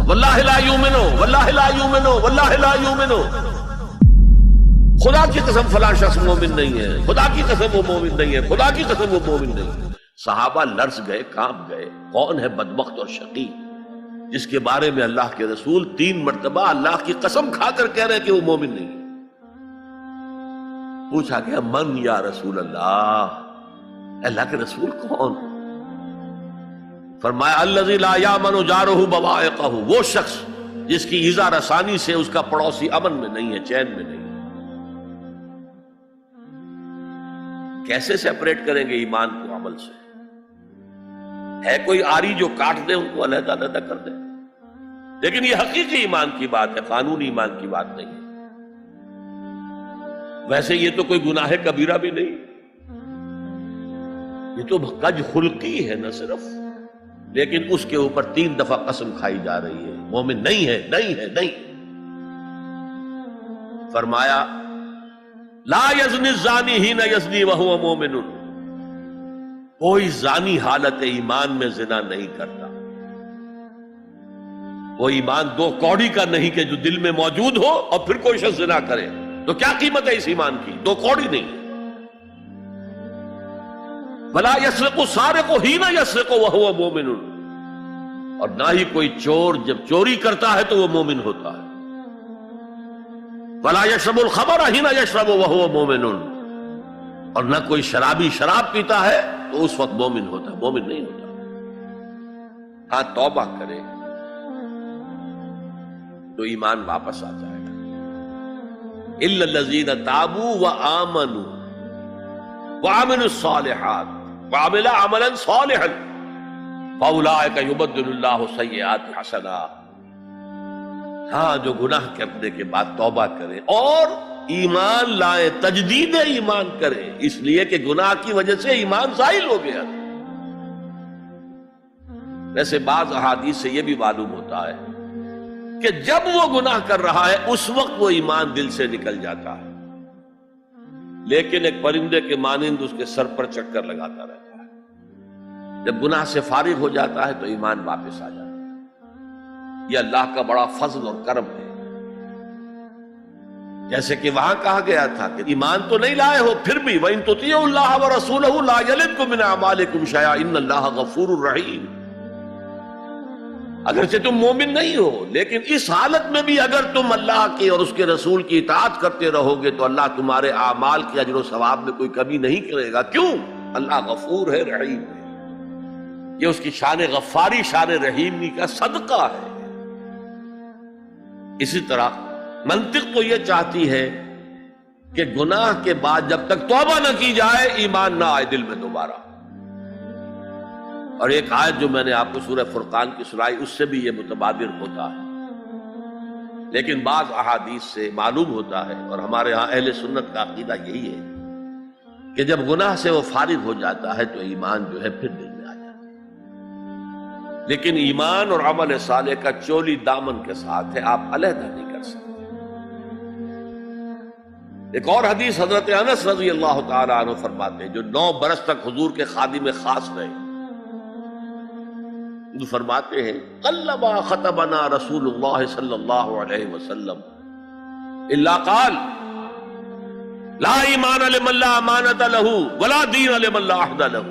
واللہ لا یؤمنو واللہ لا یؤمنو واللہ لا یؤمنو، خدا کی قسم فلاں شخص مومن نہیں ہے، خدا کی قسم وہ مومن نہیں ہے، خدا کی قسم وہ مومن نہیں ہے۔ صحابہ لرز گئے، کانپ گئے، کون ہے بدبخت اور شقی جس کے بارے میں اللہ کے رسول 3 مرتبہ اللہ کی قسم کھا کر کہہ رہے ہیں کہ وہ مومن نہیں ہے؟ پوچھا گیا من یا رسول اللہ، اللہ کے رسول کون؟ فرمایا الذی لا یامن جارہ بوائقہ، وہ شخص جس کی ایذا رسانی سے اس کا پڑوسی امن میں نہیں ہے، چین میں نہیں ہے۔ کیسے سیپریٹ کریں گے ایمان کو عمل سے؟ ہے کوئی آری جو کاٹ دے ان کو علیحدہ علیحدہ کر دے، لیکن یہ حقیقی ایمان کی بات ہے، قانونی ایمان کی بات نہیں ہے۔ ویسے یہ تو کوئی گناہ کبیرہ بھی نہیں، یہ تو کج خلقی ہے نہ صرف، لیکن اس کے اوپر 3 دفعہ قسم کھائی جا رہی ہے مومن نہیں ہے، نہیں ہے، نہیں۔ فرمایا لا یزنی الزانی حین یزنی وہو مومن، کوئی زانی حالت ایمان میں زنا نہیں کرتا۔ وہ ایمان 2 کوڑی کا نہیں کہ جو دل میں موجود ہو اور پھر کوئی شخص زنا کرے، تو کیا قیمت ہے اس ایمان کی؟ 2 کوڑی نہیں۔ ولا یسرق السارق حین یسرق وہو مومن، اور نہ ہی کوئی چور جب چوری کرتا ہے تو وہ مومن ہوتا ہے۔ ولا یشرب الخمر حین یشرب وہو مومن، اور نہ کوئی شرابی شراب پیتا ہے تو اس وقت مومن ہوتا ہے، مومن نہیں ہوتا۔ ہاں توبہ کرے تو ایمان واپس آ جائے گا۔ الا الذین تابوا وآمنوا وعملوا الصالحات وعملوا عملا صالحا فاولئک یبدل اللہ سیئات حسنات، ہاں جو گناہ کرنے کے بعد توبہ کرے اور ایمان لائے، تجدید ایمان کرے، اس لیے کہ گناہ کی وجہ سے ایمان زائل ہو گیا۔ ویسے بعض احادیث سے یہ بھی معلوم ہوتا ہے کہ جب وہ گناہ کر رہا ہے اس وقت وہ ایمان دل سے نکل جاتا ہے، لیکن ایک پرندے کے مانند اس کے سر پر چکر لگاتا رہتا ہے۔ جب گناہ سے فارغ ہو جاتا ہے تو ایمان واپس آ جاتا ہے۔ یہ اللہ کا بڑا فضل اور کرم ہے۔ جیسے کہ وہاں کہا گیا تھا کہ ایمان تو نہیں لائے ہو پھر بھی وَإِن تُطِيعُوا اللَّهَ وَرَسُولَهُ لَا يَلِدْكُم مِّنْ أَعْمَالِكُمْ شَيْئًا إِنَّ اللَّهَ غَفُورٌ رَحِيمٌ، اگرچہ تم مومن نہیں ہو لیکن اس حالت میں بھی اگر تم اللہ کی اور اس کے رسول کی اطاعت کرتے رہو گے تو اللہ تمہارے اعمال کے اجر و ثواب میں کوئی کمی نہیں کرے گا۔ کیوں؟ اللہ غفور ہے، رحیم ہے۔ یہ اس کی شان غفاری، شان رحیمی کا صدقہ ہے۔ اسی طرح منطق تو یہ چاہتی ہے کہ گناہ کے بعد جب تک توبہ نہ کی جائے ایمان نہ آئے دل میں دوبارہ۔ اور ایک آیت جو میں نے آپ کو سورہ فرقان کی سنائی اس سے بھی یہ متبادر ہوتا ہے، لیکن بعض احادیث سے معلوم ہوتا ہے اور ہمارے ہاں اہل سنت کا عقیدہ یہی ہے کہ جب گناہ سے وہ فارغ ہو جاتا ہے تو ایمان جو ہے پھر دل میں آ جاتا ہے۔ لیکن ایمان اور عمل صالح کا چولی دامن کے ساتھ ہے، آپ علیحدہ نہیں کر سکتے۔ ایک اور حدیث حضرت انس رضی اللہ تعالی عنہ فرماتے ہیں، جو 9 برس تک حضور کے خادم خاص رہے، جو فرماتے ہیں قلما خطبنا رسول اللہ صلی اللہ علیہ وسلم الا قال لا ایمان لمن لا امانۃ له ولا دین لمن لا عہد له۔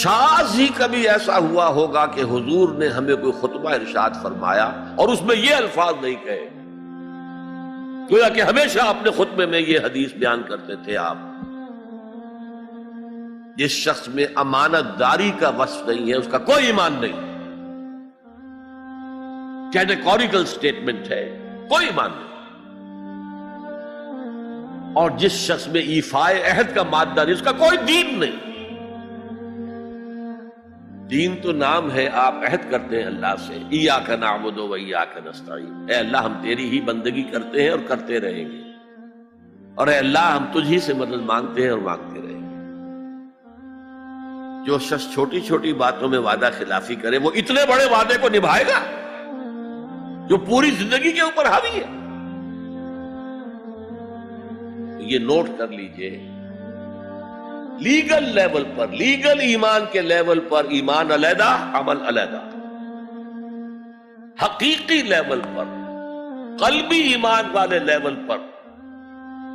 شاذ ہی کبھی ایسا ہوا ہوگا کہ حضور نے ہمیں کوئی خطبہ ارشاد فرمایا اور اس میں یہ الفاظ نہیں کہے، گویا کہ ہمیشہ اپنے خطبے میں یہ حدیث بیان کرتے تھے آپ، جس شخص میں امانت داری کا وصف نہیں ہے اس کا کوئی ایمان نہیں، کیٹیگوریکل سٹیٹمنٹ ہے، کوئی ایمان نہیں۔ اور جس شخص میں ایفائے عہد کا مادہ نہیں اس کا کوئی دین نہیں۔ دین تو نام ہے، آپ عہد کرتے ہیں اللہ سے ایاک نعبد و ایاک نستعین، اے اللہ ہم تیری ہی بندگی کرتے ہیں اور کرتے رہیں گے، اور اے اللہ ہم تجھ ہی سے مدد مانگتے ہیں اور مانگتے رہیں گے۔ جو شخص چھوٹی چھوٹی باتوں میں وعدہ خلافی کرے وہ اتنے بڑے وعدے کو نبھائے گا جو پوری زندگی کے اوپر حاوی ہے۔ یہ نوٹ کر لیجئے لیگل لیول پر، لیگل ایمان کے لیول پر ایمان علیحدہ عمل علیحدہ، حقیقی لیول پر، قلبی ایمان والے لیول پر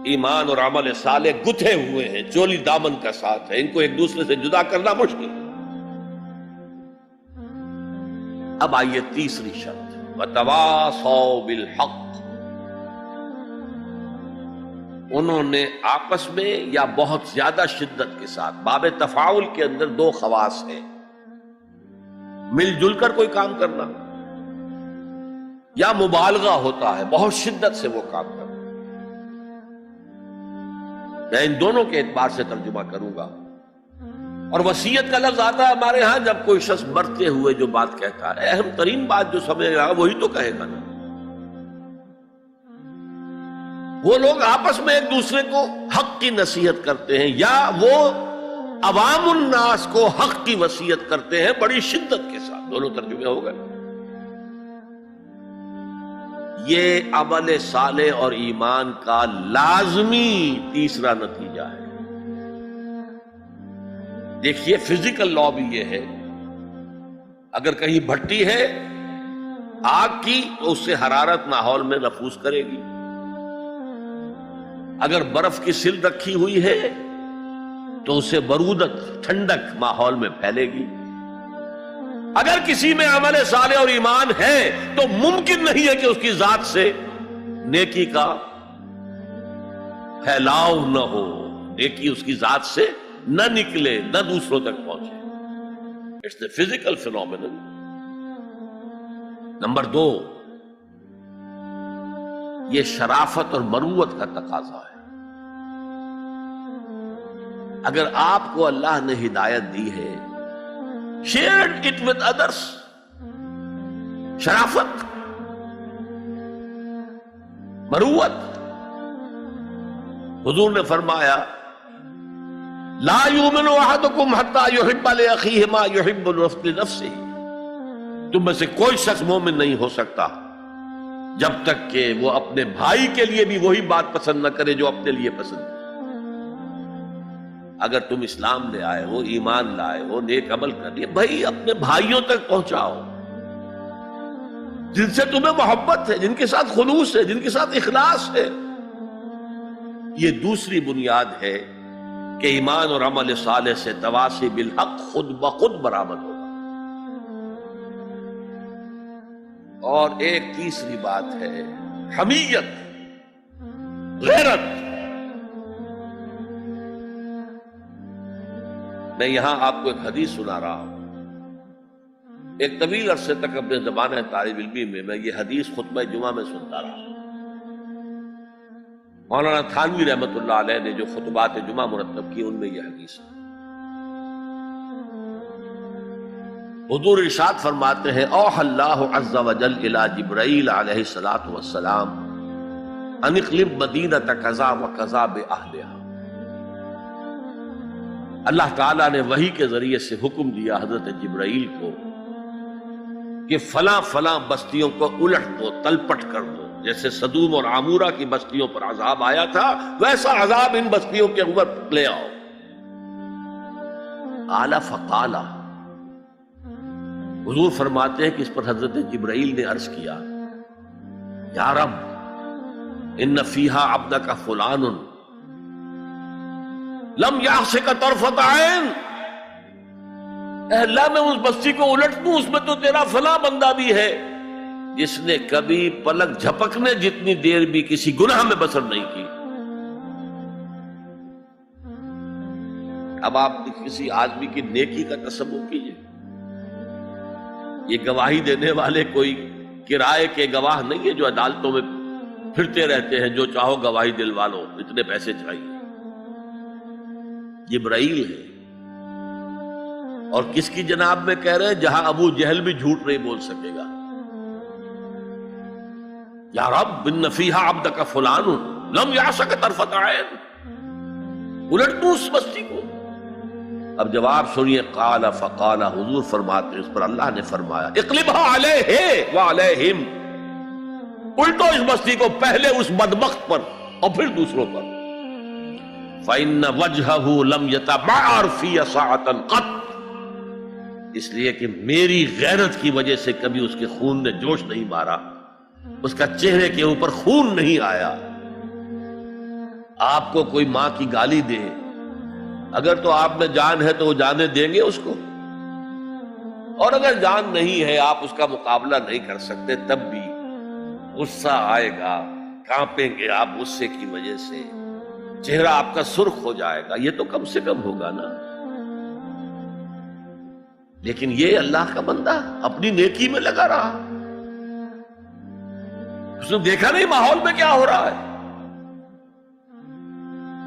ایمان اور عمل صالح گتھے ہوئے ہیں، چولی دامن کا ساتھ ہے، ان کو ایک دوسرے سے جدا کرنا مشکل۔ اب آئیے تیسری شرط، وَتَوَاصَوْا بِالْحَقِّ، انہوں نے آپس میں یا بہت زیادہ شدت کے ساتھ، باب تفاعل کے اندر دو خواص ہیں، مل جل کر کوئی کام کرنا یا مبالغہ ہوتا ہے، بہت شدت سے وہ کام کرنا۔ میں ان دونوں کے اعتبار سے ترجمہ کروں گا، اور وصیت کا لفظ آتا ہے ہمارے ہاں جب کوئی شخص مرتے ہوئے جو بات کہتا ہے، اہم ترین بات جو سمجھ رہا وہی تو کہے گا نا۔ وہ لوگ آپس میں ایک دوسرے کو حق کی نصیحت کرتے ہیں یا وہ عوام الناس کو حق کی وصیت کرتے ہیں بڑی شدت کے ساتھ، دونوں ترجمے ہو گئے۔ یہ عمل صالح اور ایمان کا لازمی تیسرا نتیجہ ہے۔ دیکھیے فزیکل لا بھی یہ ہے، اگر کہیں بھٹی ہے آگ کی تو اس سے حرارت ماحول میں نفوذ کرے گی، اگر برف کی سل رکھی ہوئی ہے تو اسے برودت ٹھنڈک ماحول میں پھیلے گی۔ اگر کسی میں عمل صالح اور ایمان ہے تو ممکن نہیں ہے کہ اس کی ذات سے نیکی کا پھیلاؤ نہ ہو، نیکی اس کی ذات سے نہ نکلے، نہ دوسروں تک پہنچے۔ It's a physical phenomenon. Number 2، یہ شرافت اور مروت کا تقاضا ہے۔ اگر آپ کو اللہ نے ہدایت دی ہے، شیئر اٹ ود ادرس۔ شرافت، مروت۔ حضور نے فرمایا لا یؤمن احدکم حتی یحب لاخیہ ما یحب لنفسہ، تم میں سے کوئی شخص مومن نہیں ہو سکتا جب تک کہ وہ اپنے بھائی کے لیے بھی وہی بات پسند نہ کرے جو اپنے لیے پسند ہے۔ اگر تم اسلام لے آئے ہو، ایمان لائے ہو، نیک عمل کر لیے، بھائی اپنے بھائیوں تک پہنچاؤ جن سے تمہیں محبت ہے، جن کے ساتھ خلوص ہے، جن کے ساتھ اخلاص ہے۔ یہ دوسری بنیاد ہے کہ ایمان اور عمل صالح سے تواصی بالحق خود بخود برآمد ہوگا۔ اور ایک تیسری بات ہے حمیت، غیرت۔ میں یہاں آپ کو ایک حدیث سنا رہا ہوں۔ ایک طویل عرصے تک اپنے زمانہ طالب علمی میں یہ حدیث خطبہ جمعہ میں سنتا رہا۔ مولانا تھانوی رحمت اللہ علیہ نے جو خطبات جمعہ مرتب کی ان میں یہ حدیث ہے۔ حضور ارشاد فرماتے ہیں اوحى اللہ عز وجل الى جبرائیل علیہ الصلوۃ والسلام ان اقلب مدینۃ کذا وکذا باہلھا۔ اللہ تعالیٰ نے وحی کے ذریعے سے حکم دیا حضرت جبرائیل کو کہ فلاں فلاں بستیوں کو الٹ دو، تلپٹ کر دو۔ جیسے صدوم اور عامورہ کی بستیوں پر عذاب آیا تھا ویسا عذاب ان بستیوں کے اوپر لے آؤ۔ اعلی فقالا، حضور فرماتے ہیں کہ اس پر حضرت جبرائیل نے عرض کیا یا رب ان فیہا عبدک فلان لم یعصک طرفۃ عین، اے اللہ میں اس بستی کو الٹ دوں، اس میں تو تیرا فلاں بندہ بھی ہے جس نے کبھی پلک جھپکنے جتنی دیر بھی کسی گناہ میں بسر نہیں کی۔ اب آپ کسی آدمی کی نیکی کا تصور کیجئے، یہ گواہی دینے والے کوئی کرائے کے گواہ نہیں ہے جو عدالتوں میں پھرتے رہتے ہیں جو چاہو گواہی دلوا لو، اتنے پیسے چاہیے۔ جبرائیل ہے، اور کس کی جناب میں کہہ رہے ہیں جہاں ابو جہل بھی جھوٹ نہیں بول سکے گا۔ یا رب ان فیہا عبدک فلان لم یعصک طرفۃ عین، الٹ دوں اس بستی کو۔ اب جواب سنیے، قال فقال، حضور فرماتے ہیں اس پر اللہ نے فرمایا اقلبها علیہ وعلیہم، الٹو اس بستی کو، پہلے اس بدبخت پر اور پھر دوسروں پر۔ فَإِنَّ وَجْهَهُ لَمْ يَتَبَعَّرْ فِيَ سَاعَةً قَطْ، اس لیے کہ میری غیرت کی وجہ سے کبھی اس کے خون نے جوش نہیں مارا، اس کا چہرے کے اوپر خون نہیں آیا۔ آپ کو کوئی ماں کی گالی دے، اگر تو آپ میں جان ہے تو وہ جانے دیں گے اس کو، اور اگر جان نہیں ہے، آپ اس کا مقابلہ نہیں کر سکتے، تب بھی غصہ آئے گا، کانپیں گے آپ غصے کی وجہ سے، چہرہ آپ کا سرخ ہو جائے گا، یہ تو کم سے کم ہوگا نا۔ لیکن یہ اللہ کا بندہ اپنی نیکی میں لگا رہا، اس نے دیکھا نہیں ماحول میں کیا ہو رہا ہے،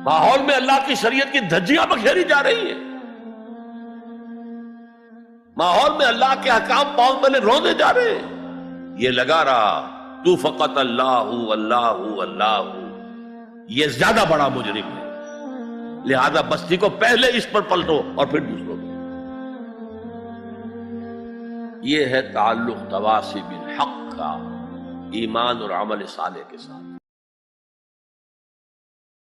ماحول میں اللہ کی شریعت کی دھجیاں بکھیری جا رہی ہیں، ماحول میں اللہ کے احکام پاؤں تلے روندے جا رہے ہیں، یہ لگا رہا تو فقط اللہ اللہ اللہ، یہ زیادہ بڑا مجرم ہے، لہذا بستی کو پہلے اس پر پلٹو اور پھر دوسروں کو۔ یہ ہے تعلق تواصی بالحق کا ایمان اور عمل صالح کے ساتھ۔